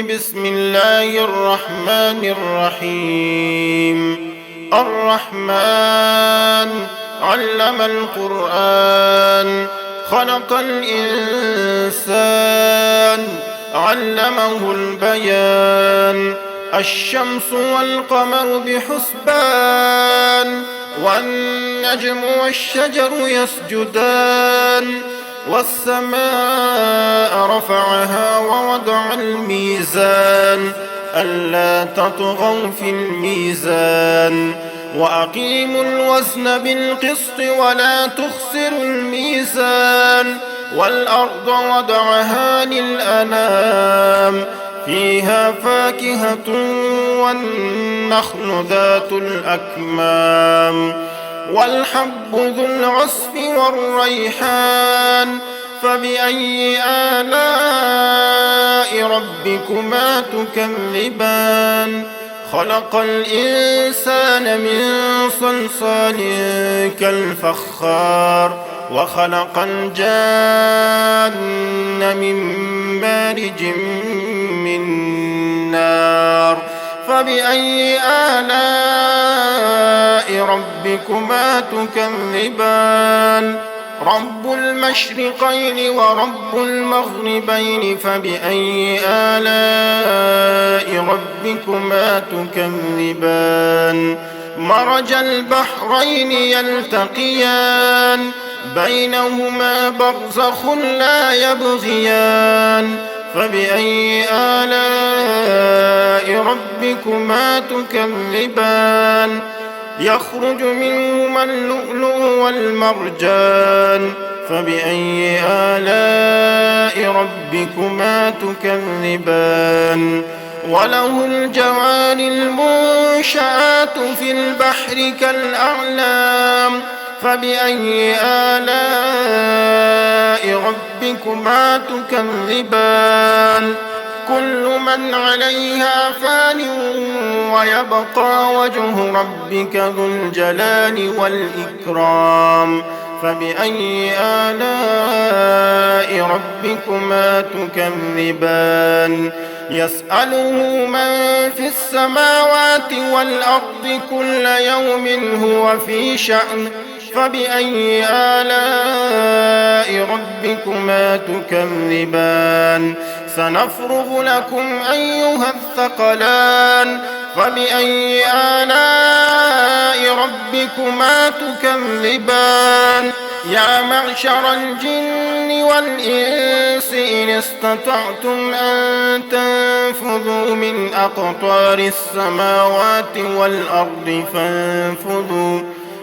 بسم الله الرحمن الرحيم. الرحمن علم القرآن، خلق الإنسان، علمه البيان. الشمس والقمر بحسبان، والنجم والشجر يسجدان. والسماء رفعها ووضع الميزان، ألا تطغوا في الميزان. وأقيموا الوزن بالقسط ولا تخسروا الميزان. والأرض وضعها للأنام، فيها فاكهة والنخل ذات الأكمام. والحب ذو العصف والريحان، فبأي آلاء ربكما تكذبان؟ خلق الإنسان من صلصال كالفخار، وخلق الجان من مارج من نار. فبأي آلاء ربكما تكذبان؟ رب المشرقين ورب المغربين، فبأي آلاء ربكما تكذبان؟ مرج البحرين يلتقيان، بينهما برزخ لا يبغيان. فبأي آلاء ربكما تكذبان؟ يخرج منهما اللؤلؤ والمرجان. فبأي آلاء ربكما تكذبان؟ وله الجوار المنشآت في البحر كالأعلام. فبأي آلاء ربكما تكذبان؟ كل من عليها فان، ويبقى وجه ربك ذو الجلال والإكرام. فبأي آلاء ربكما تكذبان؟ يسأله من في السماوات والأرض كل يوم هو في شأن. فبأي آلاء ربكما تكذبان؟ سنفرغ لكم أيها الثقلان. فبأي آلاء ربكما تكذبان؟ يا معشر الجن والإنس إن استطعتم أن تنفذوا من أقطار السماوات والأرض فانفذوا،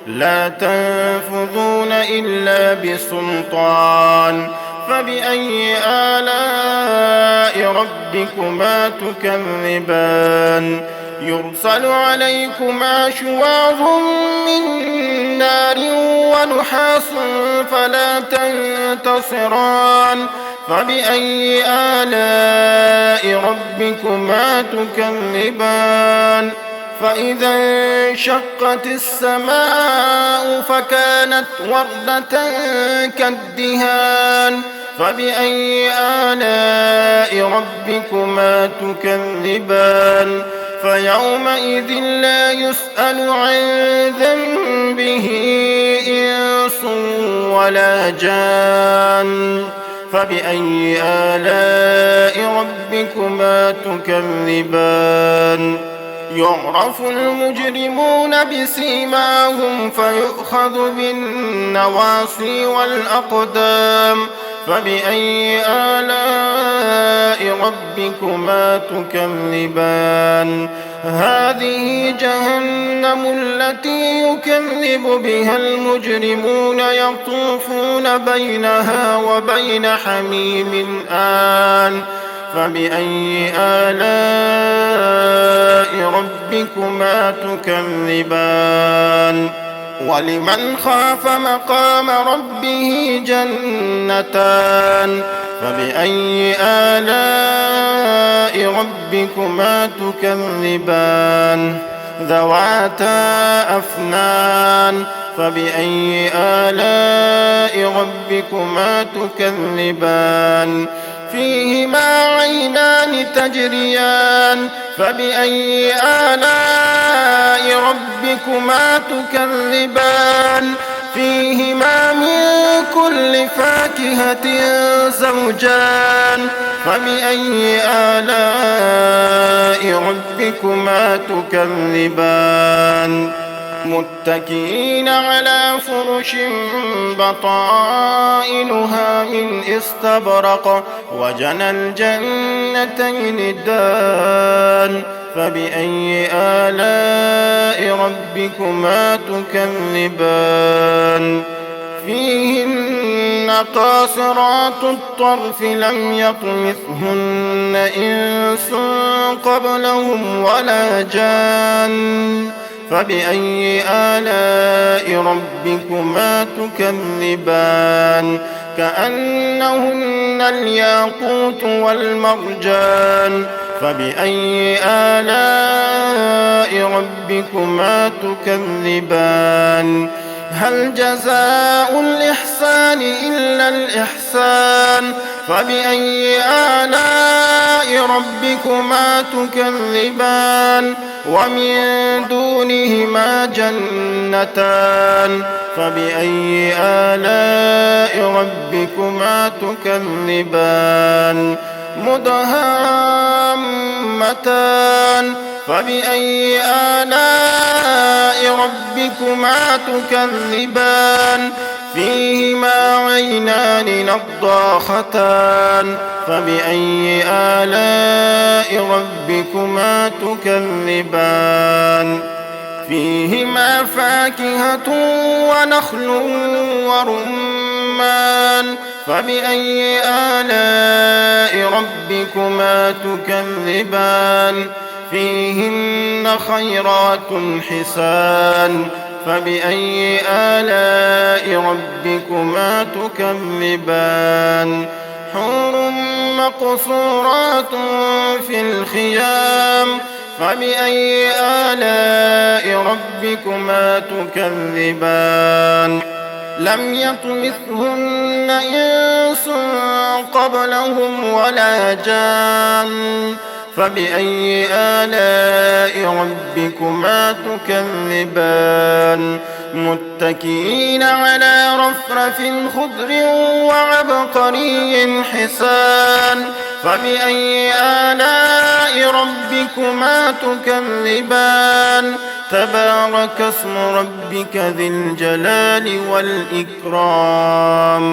لا تنفذون إلا بسلطان. فبأي آلاء ربكما تكذبان؟ يرسل عليكما شواظ من نار ونحاس فلا تنتصران. فبأي آلاء ربكما تكذبان؟ فإذا انشقت السماء فكانت وردة كالدهان. فبأي آلاء ربكما تكذبان؟ فيومئذ لا يسأل عن ذنبه إنس ولا جان. فبأي آلاء ربكما تكذبان؟ يعرف المجرمون بسيماهم فيؤخذ بالنواصي والأقدام. فبأي آلاء ربكما تكذبان؟ هذه جهنم التي يكذب بها المجرمون، يطوفون بينها وبين حميم آن. فبأي آلاء ربكما تكذبان؟ ولمن خاف مقام ربه جنتان. فبأي آلاء ربكما تكذبان؟ ذواتا أفنان. فبأي آلاء ربكما تكذبان؟ فيهما عينان تجريان فبأي آلاء ربكما تكذبان فيهما من كل فاكهة زوجان فبأي آلاء ربكما تكذبان متكئين على فرش بطائنها من استبرق وجنى الجنتين دان فبأي آلاء ربكما تكذبان فيهن قاصرات الطرف لم يطمثهن إنس قبلهم ولا جان فبأي آلاء ربكما تكذبان كأنهن الياقوت والمرجان فبأي آلاء ربكما تكذبان هل جزاء الإحسان إلا الإحسان فبأي آلاء ربكما تكذبان ومن دونهما جنتان فبأي آلاء ربكما تكذبان مدهامتان فبأي آلاء ربكما تكذبان فيهما عينان نضاختان فبأي آلاء ربكما تكذبان فيهما فاكهة ونخل ورمان فبأي آلاء ربكما تكذبان فيهن خيرات حسان فبأي آلاء ربكما تكذبان حور مقصورات في الخيام فبأي آلاء ربكما تكذبان لم يطمثهن إنس قبلهم ولا جان فبأي آلاء ربكما تكذبان متكئين على رفرف خضر وعبقري حسان فبأي آلاء ربكما تكذبان تبارك اسم ربك ذي الجلال والإكرام